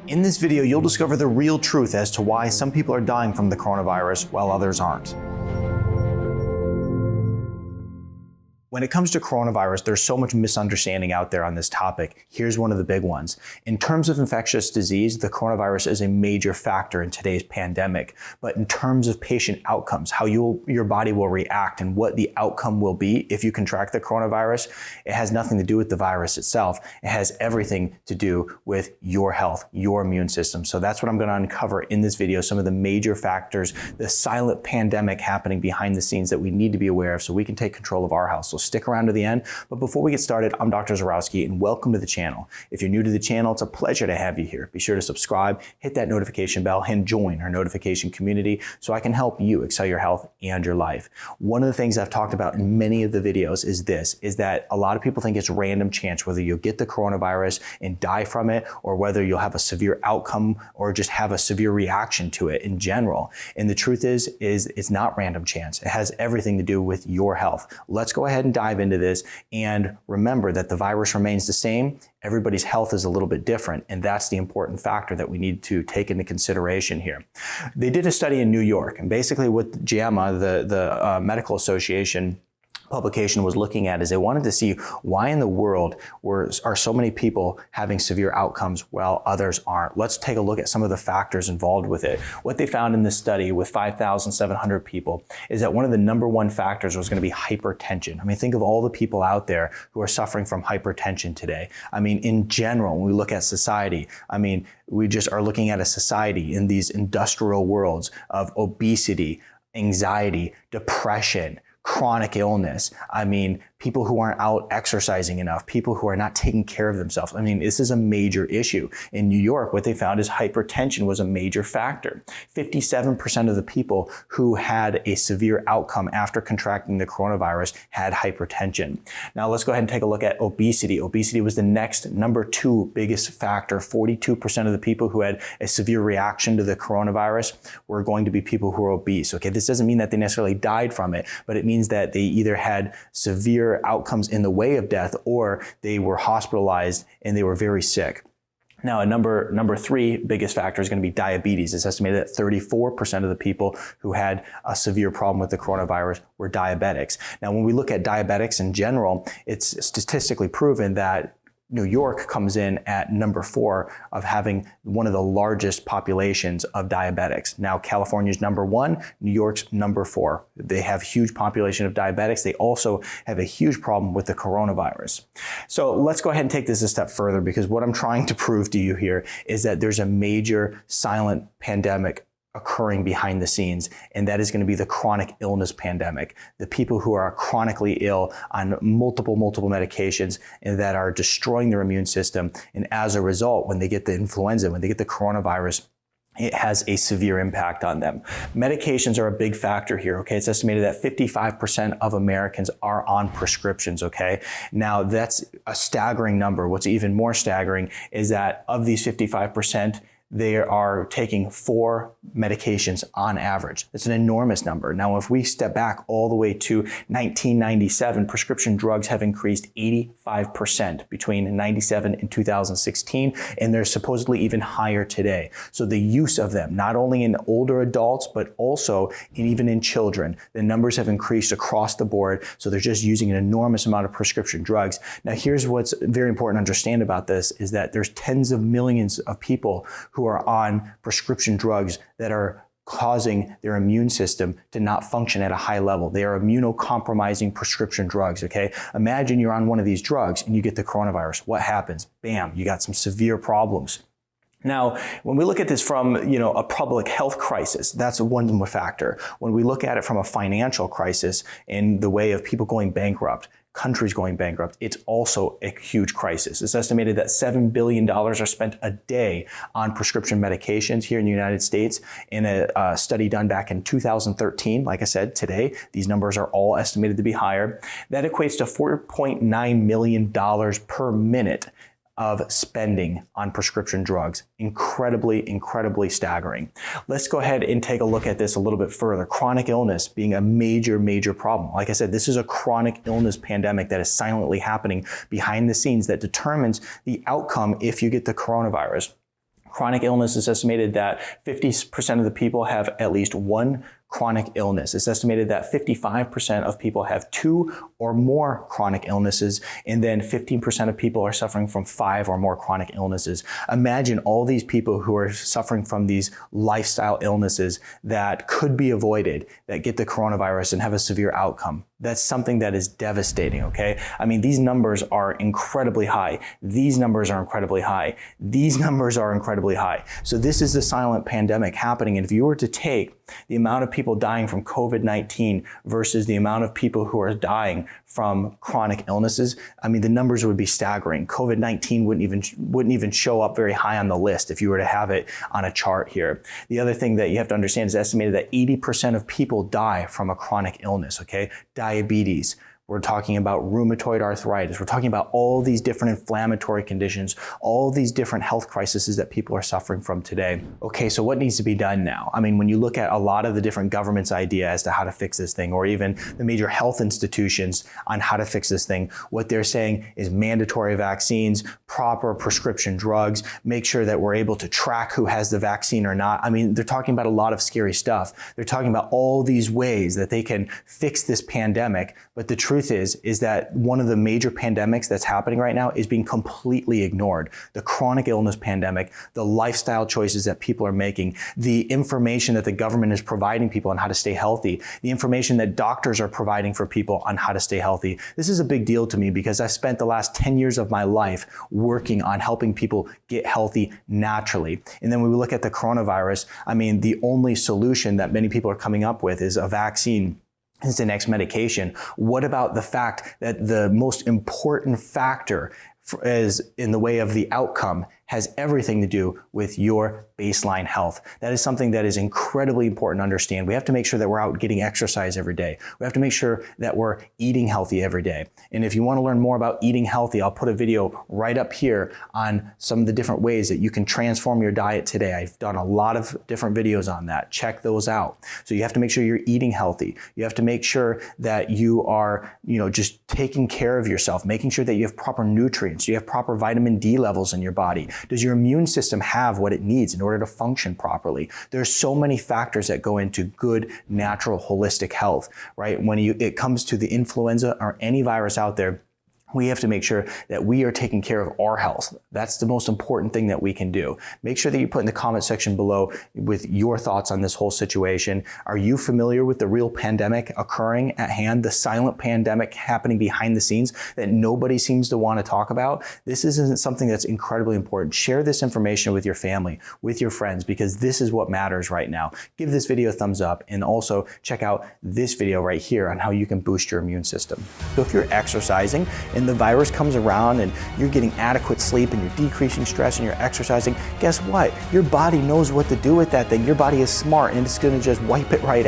In this video, you'll discover the real truth as to why some people are dying from the coronavirus while others aren't. When it comes to coronavirus, there's so much misunderstanding out there on this topic. Here's one of the big ones. In terms of infectious disease, the coronavirus is a major factor in today's pandemic. But in terms of patient outcomes, how your body will react and what the outcome will be if you contract the coronavirus, it has nothing to do with the virus itself. It has everything to do with your health, your immune system. So that's what I'm going to uncover in this video, some of the major factors, the silent pandemic happening behind the scenes that we need to be aware of so we can take control of our health. So stick around to the end. But before we get started, I'm Dr. Zyrowski and welcome to the channel. If you're new to the channel, it's a pleasure to have you here. Be sure to subscribe, hit that notification bell, and join our notification community so I can help you excel your health and your life. One of the things I've talked about in many of the videos is that a lot of people think it's random chance whether you'll get the coronavirus and die from it or whether you'll have a severe outcome or just have a severe reaction to it in general. And the truth is it's not random chance. It has everything to do with your health. Let's go ahead and dive into this and remember that the virus remains the same. Everybody's health is a little bit different, and that's the important factor that we need to take into consideration here. They did a study in New York, and basically what JAMA, the Medical Association publication, was looking at is they wanted to see why in the world are so many people having severe outcomes while others aren't. Let's take a look at some of the factors involved with it. What they found in this study with 5,700 people is that one of the number one factors was going to be hypertension. I mean, think of all the people out there who are suffering from hypertension today. I mean, in general, when we look at society, I mean, we just are looking at a society in these industrial worlds of obesity, anxiety, depression, chronic illness. I mean, people who aren't out exercising enough, people who are not taking care of themselves. I mean, this is a major issue. In New York, what they found is hypertension was a major factor. 57% of the people who had a severe outcome after contracting the coronavirus had hypertension. Now let's go ahead and take a look at obesity. Obesity was the next number two biggest factor. 42% of the people who had a severe reaction to the coronavirus were going to be people who are obese. Okay, this doesn't mean that they necessarily died from it, but it means that they either had severe outcomes in the way of death or they were hospitalized and they were very sick. Now, number three biggest factor is going to be diabetes. It's estimated that 34% of the people who had a severe problem with the coronavirus were diabetics. Now, when we look at diabetics in general, it's statistically proven that New York comes in at number 4 of having one of the largest populations of diabetics. Now, California's number 1, New York's number 4. They have huge population of diabetics. They also have a huge problem with the coronavirus. So let's go ahead and take this a step further, because what I'm trying to prove to you here is that there's a major silent pandemic occurring behind the scenes, and that is going to be the chronic illness pandemic. The people who are chronically ill on multiple medications and that are destroying their immune system. And as a result, when they get the influenza, when they get the coronavirus, it has a severe impact on them. Medications are a big factor here, okay? It's estimated that 55% of Americans are on prescriptions, okay? Now, that's a staggering number. What's even more staggering is that of these 55%, they are taking 4 medications on average. It's an enormous number. Now, if we step back all the way to 1997, prescription drugs have increased 85% between 97 and 2016, and they're supposedly even higher today. So the use of them, not only in older adults, but also even in children, the numbers have increased across the board. So they're just using an enormous amount of prescription drugs. Now, here's what's very important to understand about this is that there's tens of millions of people who are on prescription drugs that are causing their immune system to not function at a high level. They are immunocompromising prescription drugs, okay? Imagine you're on one of these drugs and you get the coronavirus. What happens? Bam, you got some severe problems. Now, when we look at this from, a public health crisis, that's one more factor. When we look at it from a financial crisis in the way of people going bankrupt, countries going bankrupt, it's also a huge crisis. It's estimated that $7 billion are spent a day on prescription medications here in the United States. In a study done back in 2013, like I said, today, these numbers are all estimated to be higher. That equates to $4.9 million per minute of spending on prescription drugs. Incredibly staggering. Let's go ahead and take a look at this a little bit further. Chronic illness being a major problem. Like I said, this is a chronic illness pandemic that is silently happening behind the scenes that determines the outcome if you get the coronavirus. Chronic illness is estimated that 50% of the people have at least one chronic illness. It's estimated that 55% of people have 2 or more chronic illnesses, and then 15% of people are suffering from 5 or more chronic illnesses. Imagine all these people who are suffering from these lifestyle illnesses that could be avoided, that get the coronavirus and have a severe outcome. That's something that is devastating, okay? I mean, these numbers are incredibly high. These numbers are incredibly high. These numbers are incredibly high. So this is the silent pandemic happening. And if you were to take the amount of people dying from COVID-19 versus the amount of people who are dying from chronic illnesses, I mean, the numbers would be staggering. COVID-19 wouldn't even show up very high on the list if you were to have it on a chart here. The other thing that you have to understand is estimated that 80% of people die from a chronic illness, okay? Diabetes. We're talking about rheumatoid arthritis. We're talking about all these different inflammatory conditions, all these different health crises that people are suffering from today. Okay, so what needs to be done now? I mean, when you look at a lot of the different governments' idea as to how to fix this thing, or even the major health institutions on how to fix this thing, what they're saying is mandatory vaccines, proper prescription drugs, make sure that we're able to track who has the vaccine or not. I mean, they're talking about a lot of scary stuff. They're talking about all these ways that they can fix this pandemic, but the truth is that one of the major pandemics that's happening right now is being completely ignored. The chronic illness pandemic, the lifestyle choices that people are making, the information that the government is providing people on how to stay healthy, the information that doctors are providing for people on how to stay healthy. This is a big deal to me because I spent the last 10 years of my life working on helping people get healthy naturally. And then when we look at the coronavirus, I mean, the only solution that many people are coming up with is a vaccine. Is the next medication. What about the fact that the most important factor is in the way of the outcome has everything to do with your baseline health. That is something that is incredibly important to understand. We have to make sure that we're out getting exercise every day. We have to make sure that we're eating healthy every day. And if you want to learn more about eating healthy, I'll put a video right up here on some of the different ways that you can transform your diet today. I've done a lot of different videos on that. Check those out. So you have to make sure you're eating healthy. You have to make sure that you are, just taking care of yourself, making sure that you have proper nutrients, you have proper vitamin D levels in your body. Does your immune system have what it needs in order to function properly? There's so many factors that go into good, natural, holistic health, right? When it comes to the influenza or any virus out there, we have to make sure that we are taking care of our health. That's the most important thing that we can do. Make sure that you put in the comment section below with your thoughts on this whole situation. Are you familiar with the real pandemic occurring at hand, the silent pandemic happening behind the scenes that nobody seems to want to talk about? This isn't something that's incredibly important. Share this information with your family, with your friends, because this is what matters right now. Give this video a thumbs up and also check out this video right here on how you can boost your immune system. So if you're exercising and the virus comes around and you're getting adequate sleep and you're decreasing stress and you're exercising, guess what? Your body knows what to do with that thing. Your body is smart and it's going to just wipe it right out.